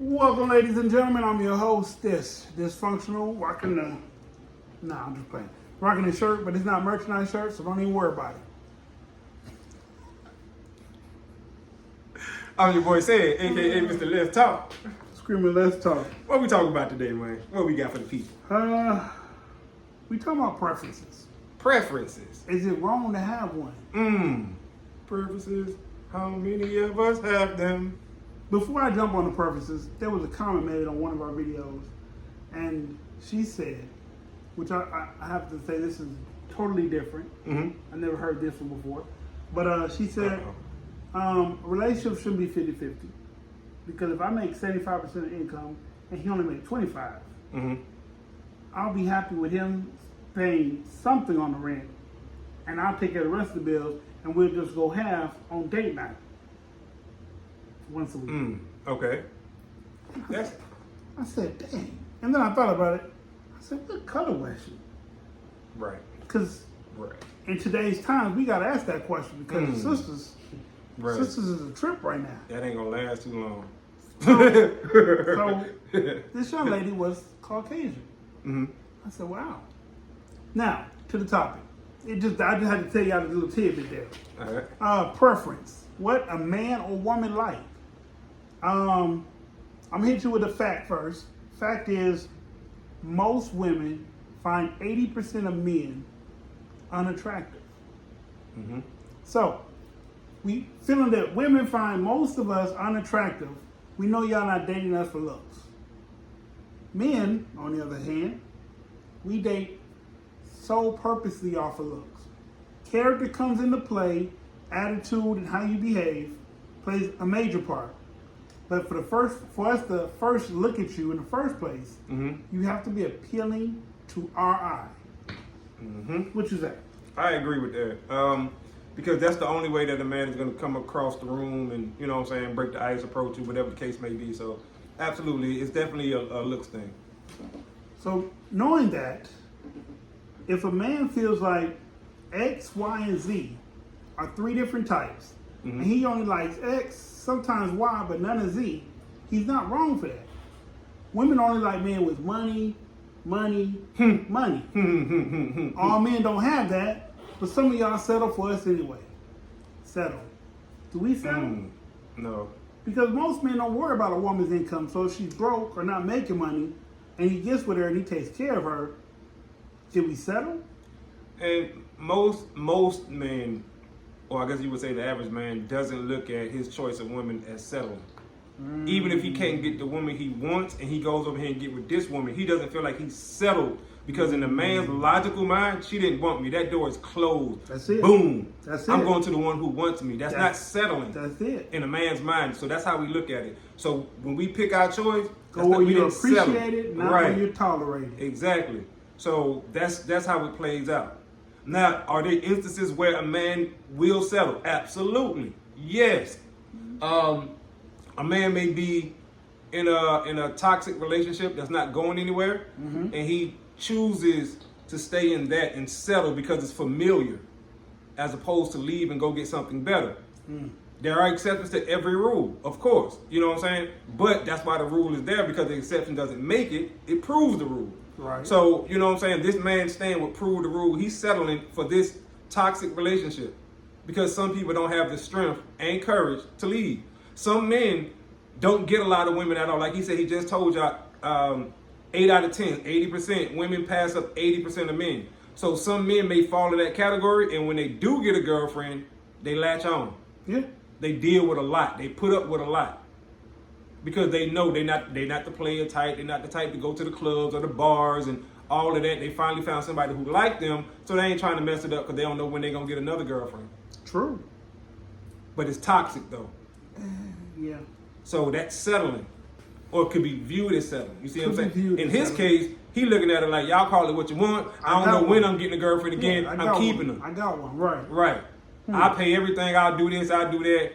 Welcome, ladies and gentlemen. I'm your host, Dysfunctional, rocking the. Nah, I'm just playing. Rocking the shirt, but it's not merchandise shirt, so don't even worry about it. I'm your boy Sid, aka Mr. Let's Talk. Screaming, let's talk. What we talking about today, man? What we got for the people? We talking about preferences. Preferences. Is it wrong to have one? Preferences. How many of us have them? Before I jump on the preferences, there was a comment made on one of our videos, and she said, which I have to say this is totally different. I never heard this one before, but she said, a relationship shouldn't be 50-50, because if I make 75% of income and he only makes 25, I'll be happy with him paying something on the rent, and I'll take care of the rest of the bills, and we'll just go half on date night once a week. Okay. That's I said, dang. And then I thought about it. I said, what color was she? right. Because Right. in today's times, we got to ask that question, because sisters is a trip right now. That ain't gonna last too long. So this young lady was Caucasian. I said, wow. Now, to the topic. I just had to tell y'all a little tidbit there. All right. Preference. What a man or woman like. I'm gonna hit you with a fact first. Fact is, most women find 80% of men unattractive. So, we feeling that women find most of us unattractive. We know y'all not dating us for looks. Men, on the other hand, we date so purposely off of looks. Character comes into play, attitude and how you behave plays a major part. But for us to first look at you in the first place, you have to be appealing to our eye. What you say? I agree with that. Because that's the only way that a man is going to come across the room and, you know what I'm saying, break the ice, approach you, whatever the case may be. So, absolutely, it's definitely a looks thing. So, knowing that, if a man feels like X, Y, and Z are three different types, and he only likes X, sometimes Y, but none of Z, he's not wrong for that. Women only like men with money, money. All men don't have that, but some of y'all settle for us anyway. Settle. Do we settle? No. Because most men don't worry about a woman's income, so if she's broke or not making money, and he gets with her and he takes care of her, did we settle? And most men, or I guess you would say the average man, doesn't look at his choice of women as settling. Even if he can't get the woman he wants and he goes over here and get with this woman, he doesn't feel like he's settled, because in the man's logical mind, she didn't want me. That door is closed. That's it. Boom. That's it. I'm going to the one who wants me. That's not settling. That's it. In a man's mind. So that's how we look at it. So when we pick our choice, Go where you appreciate it, not where you tolerate it. Exactly. So that's how it plays out. Now, are there instances where a man will settle? Absolutely. Yes. A man may be in a toxic relationship that's not going anywhere, and he chooses to stay in that and settle because it's familiar, as opposed to leave and go get something better. There are exceptions to every rule, of course. You know what I'm saying? But that's why the rule is there, because the exception doesn't make it, it proves the rule. Right. So, you know what I'm saying? This man staying would prove the rule. He's settling for this toxic relationship because some people don't have the strength and courage to leave. Some men don't get a lot of women at all. Like he said, he just told y'all, 8 out of 10, 80%, women pass up 80% of men. So some men may fall in that category, and when they do get a girlfriend, they latch on. Yeah. They deal with a lot. They put up with a lot. Because they know they're not the player type. They're not the type to go to the clubs or the bars and all of that. They finally found somebody who liked them, so they ain't trying to mess it up because they don't know when they're going to get another girlfriend. True. But it's toxic, though. Yeah. So that's settling. Or it could be viewed as settling. You see what I'm saying? In his settling. case, he looking at it like, y'all call it what you want. I don't know when I'm getting a girlfriend again. Yeah, I'm keeping them. I got one. Right. Right. I pay everything. I'll do this. I'll do that.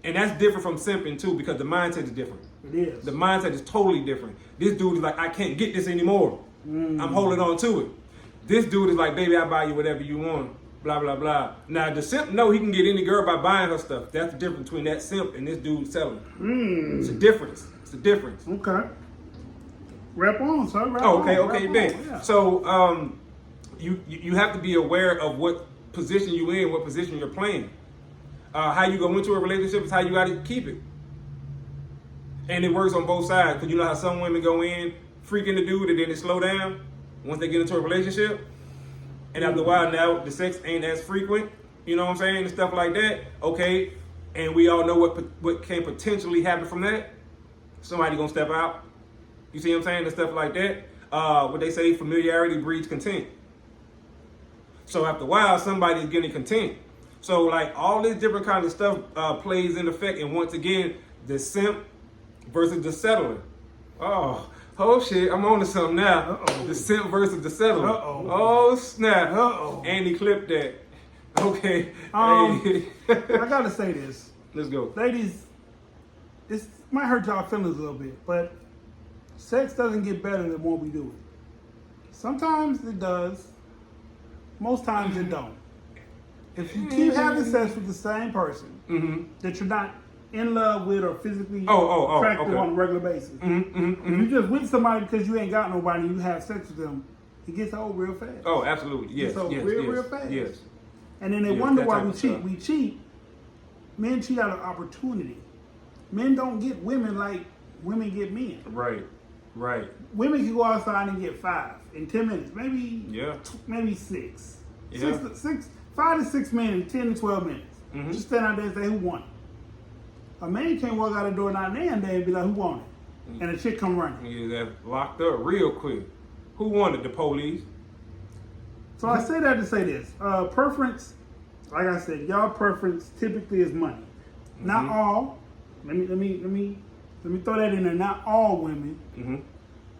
And that's different from simping, too, because the mindset is different. It is. The mindset is totally different. This dude is like, I can't get this anymore. I'm holding on to it. This dude is like, baby, I'll buy you whatever you want. blah blah blah. Now the simp know he can get any girl by buying her stuff. That's the difference between that simp and this dude selling. It's a difference. It's a difference. Okay. Rap on, sir. Rap Oh, on. okay, Rap Ben. on, yeah. So you have to be aware of what position you in, what position you're playing. How you go into a relationship is how you got to keep it. And it works on both sides, because you know how some women go in freaking the dude and then they slow down once they get into a relationship. And after a while now, the sex ain't as frequent, you know what I'm saying, and stuff like that. Okay, and we all know what can potentially happen from that. Somebody gonna step out. You see what I'm saying, and stuff like that. What they say, familiarity breeds contempt. So after a while, somebody's getting content. So like all this different kind of stuff plays in effect. And once again, the simp versus the settler. Oh shit, I'm on to something now. Uh-oh. The simp versus the settler. Uh-oh. Oh snap. Uh-oh. Andy clipped that. Okay. Hey. I gotta say this. Let's go. Ladies, this might hurt y'all feelings a little bit, but sex doesn't get better the more we do it. Sometimes it does. Most times it don't. If you keep having sex with the same person that you're not in love with or physically attracted okay. on a regular basis, if you just with somebody because you ain't got nobody and you have sex with them, it gets old real fast. Oh, absolutely. Yes. So yes. real yes. fast. Yes. And then they Yes, wonder that why type we of cheat. stuff. We cheat. Men cheat out of opportunity. Men don't get women like women get men. Right. Right. Women can go outside and get 5 in 10 minutes, maybe maybe 6. Yeah. 5 to 6 men in 10 to 12 minutes. Mhm. Just stand out there and say who won it. A man can't walk out the door now and then and be like, who won it? And a chick come running. Yeah, that locked up real quick. Who wanted the police? So I say that to say this. Preference, like I said, y'all preference typically is money. Not all. Let me throw that in there. Not all women.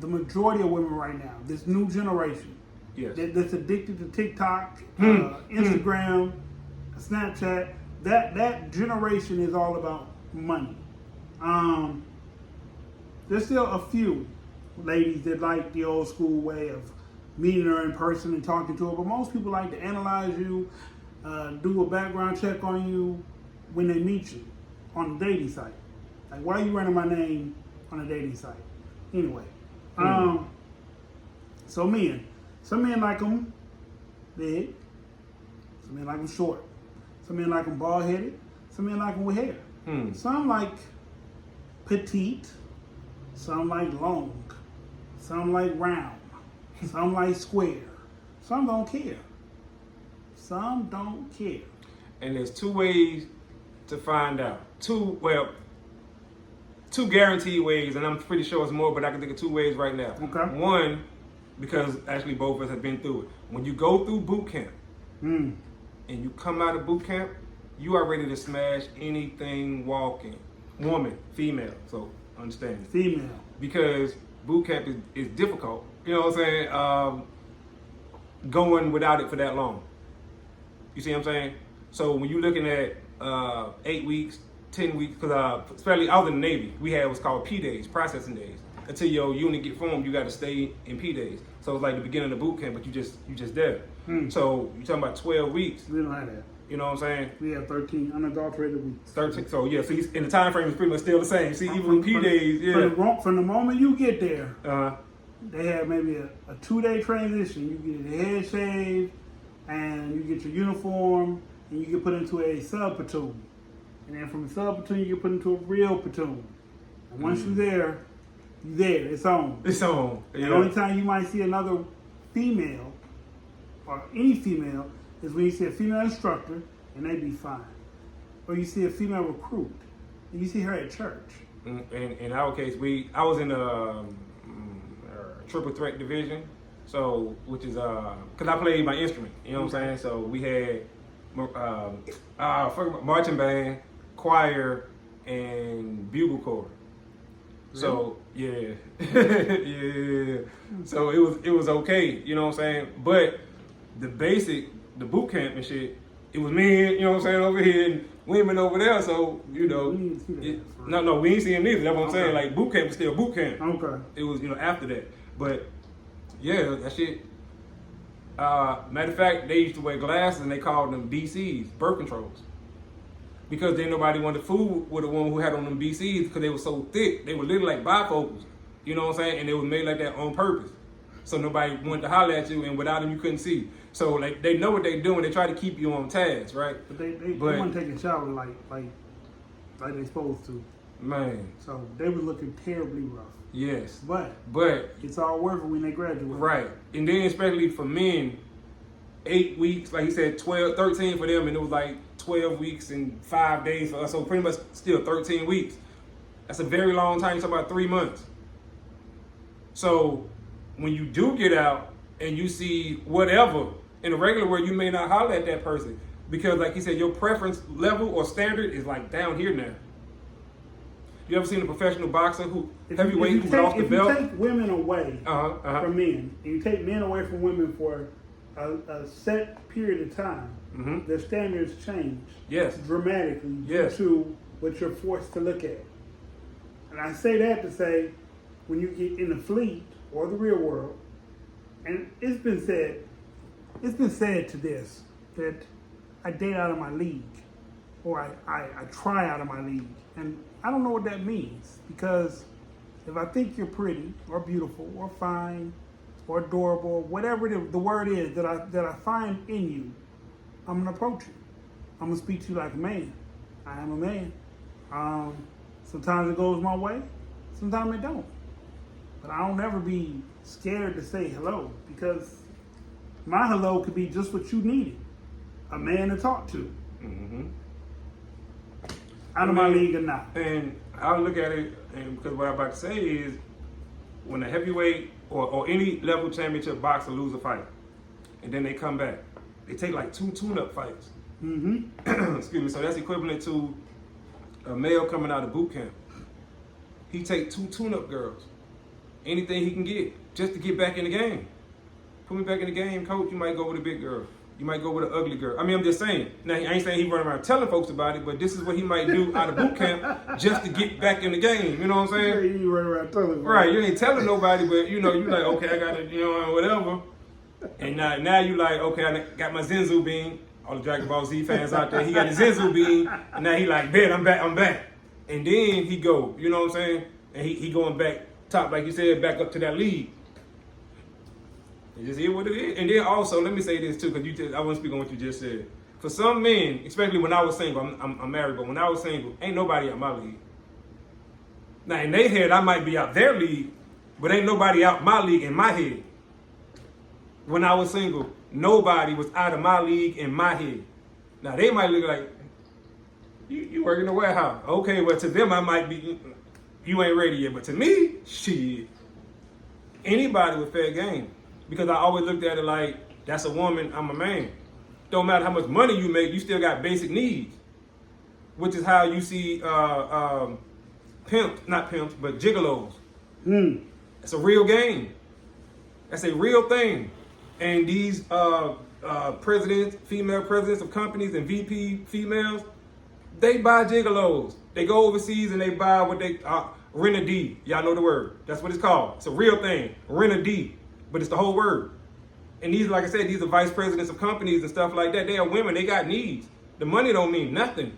The majority of women right now, this new generation, Yes. that's addicted to TikTok, Instagram, Snapchat. That generation is all about money. There's still a few ladies that like the old school way of meeting her in person and talking to her, but most people like to analyze you, do a background check on you when they meet you on a dating site. Like, why are you running my name on a dating site? Anyway, so men, some men like them big, some men like them short, some men like them bald headed, some men like them with hair. Some like petite, some like long, some like round, some like square. Some don't care. Some don't care. And there's 2 ways to find out. Two guaranteed ways, and I'm pretty sure it's more, but I can think of 2 ways right now. Okay. One, because actually both of us have been through it. When you go through boot camp and you come out of boot camp, you are ready to smash anything walking. Woman, female, so understand. Female. Because boot camp is difficult. You know what I'm saying? Going without it for that long. You see what I'm saying? So when you're looking at 8 weeks, 10 weeks, because especially I was in the Navy, we had what's called P days, processing days. Until your unit get formed, you got to stay in P days. So it's like the beginning of the boot camp, but you just there. So you're talking about 12 weeks. We don't have that. You know what I'm saying? We have 13 unadulterated weeks. 13. So yeah, so in the time frame is pretty much still the same. See, even P days, yeah. From the moment you get there, Uh-huh. they have maybe a 2-day transition. You get a head shave, and you get your uniform, and you get put into a sub platoon. And then from the sub platoon, you get put into a real platoon. And once you're there, it's on. It's on. The only time you might see another female, or any female, is when you see a female instructor, and they be fine. Or you see a female recruit, and you see her at church. In our case, I was in a triple threat division, so which is because I played my instrument. You know what I'm saying? So we had marching band, choir, and bugle corps. So yeah, yeah. So it was okay. You know what I'm saying? But the boot camp and shit, it was men. You know what I'm saying, over here and women over there. So you know, We didn't see that, no, we ain't seeing neither. That's what I'm Okay. saying. Like boot camp was still boot camp. Okay. It was after that. But yeah, that shit. Matter of fact, they used to wear glasses and they called them BCs, birth controls. Because then nobody wanted to fool with a woman who had on them BCs because they were so thick. They were literally like bifocals. You know what I'm saying? And they were made like that on purpose. So nobody wanted to holler at you, and without them you couldn't see. So like they know what they're doing. They try to keep you on task, right? But they weren't taking showers like they supposed to. Man. So they were looking terribly rough. Yes. But it's all worth it when they graduate. Right. And then especially for men, 8 weeks, like he said, 13 for them, and it was like 12 weeks and 5 days for us. So pretty much still 13 weeks. That's a very long time. You're talking about 3 months. So when you do get out and you see whatever in the regular world, you may not holler at that person because, like he said, your preference level or standard is like down here now. You ever seen a professional boxer who heavyweight who's off the belt? If you take women away from men, and you take men away from women for a set period of time, their standards change dramatically due to what you're forced to look at. And I say that to say, when you get in the fleet or the real world, and it's been said to this, that I date out of my league, or I try out of my league. And I don't know what that means, because if I think you're pretty or beautiful or fine or adorable, whatever the word is that I find in you, I'm gonna approach you. I'm gonna speak to you like a man. I am a man. Sometimes it goes my way, sometimes it don't. But I don't ever be scared to say hello, because my hello could be just what you needed, a man to talk to. Out of my league or not. And I look at it, and because what I'm about to say is, when a heavyweight or any level championship boxer lose a fight, and then they come back, they take like 2 tune-up fights. Excuse me. So that's equivalent to a male coming out of boot camp. He take 2 tune-up girls, anything he can get, just to get back in the game. Put me back in the game, coach. You might go with a big girl. You might go with an ugly girl. I mean, I'm just saying. Now, I ain't saying he run around telling folks about it, but this is what he might do out of boot camp just to get back in the game. You know what I'm saying? You run around telling. Right. You ain't telling nobody, but you know, you like, okay, I got to, you know, whatever. And now you like, okay, I got my Zenzu bean. All the Dragon Ball Z fans out there, he got the Zenzu bean. And now he like, bet, I'm back. And then he go, you know what I'm saying? And he going back top, like you said, back up to that league. It just is what it is. And then also, let me say this too, because I want to speak on what you just said. For some men, especially when I was single, I'm married, but when I was single, ain't nobody out my league. Now in their head, I might be out their league, but ain't nobody out my league in my head. When I was single, nobody was out of my league in my head. Now they might look like, you work in the warehouse. Okay, well to them I might be, you ain't ready yet, but to me, shit, anybody with fair game. Because I always looked at it like, that's a woman, I'm a man. Don't matter how much money you make, you still got basic needs. Which is how you see not pimps, but gigolos. It's a real game. That's a real thing. And these presidents, female presidents of companies and VP females, they buy gigolos. They go overseas and they buy what they, rent a D. Y'all know the word. That's what it's called. It's a real thing. Rent a D. But it's the whole word. And these, like I said, these are vice presidents of companies and stuff like that. They are women. They got needs. The money don't mean nothing.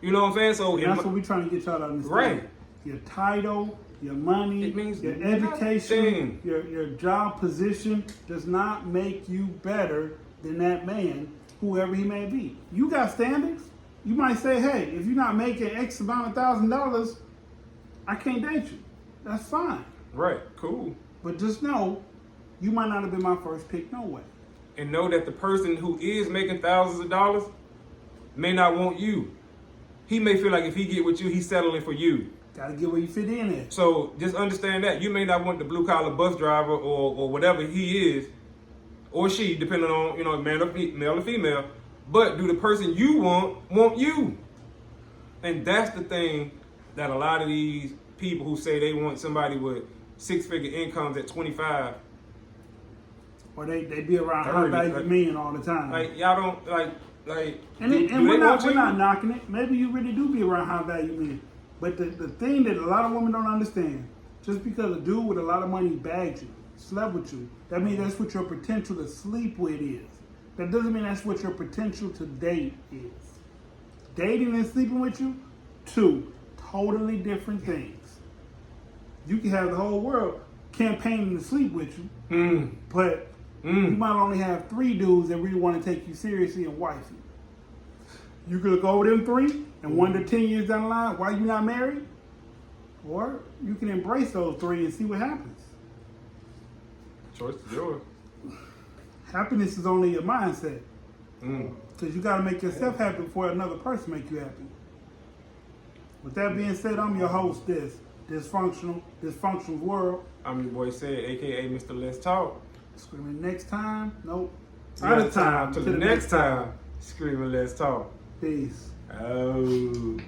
You know what I'm saying? So that's what we're trying to get y'all to understand. Right. Your title, your money, it means your education, your job position does not make you better than that man, whoever he may be. You got standards. You might say, hey, if you're not making X amount of $1,000, I can't date you. That's fine. Right. Cool. But just know, you might not have been my first pick, no way. And know that the person who is making thousands of dollars may not want you. He may feel like if he get with you, he's settling for you. Gotta get where you fit in at. So just understand that. You may not want the blue collar bus driver or whatever he is, or she, depending on, you know, male or female. But do the person you want you? And that's the thing that a lot of these people who say they want somebody with 6-figure incomes at 25. Or they be around high value men all the time. Like y'all don't like. And we're not knocking it. Maybe you really do be around high value men. But the thing that a lot of women don't understand, just because a dude with a lot of money bags you, slept with you. That means that's what your potential to sleep with is. That doesn't mean that's what your potential to date is. Dating and sleeping with you, two totally different things. You can have the whole world campaigning to sleep with you, but you might only have 3 dudes that really want to take you seriously and wife you. You can look over them 3 and wonder 10 years down the line why you not married, or you can embrace those 3 and see what happens. Choice is yours. Happiness is only a mindset. Because you got to make yourself happy before another person make you happy. With that being said, I'm your host, Dysfunctional World. I'm your boy Said, aka Mr. Let's Talk. Screaming next time. Nope. Out of time. Till the next time. Screaming Let's Talk. Peace. Oh.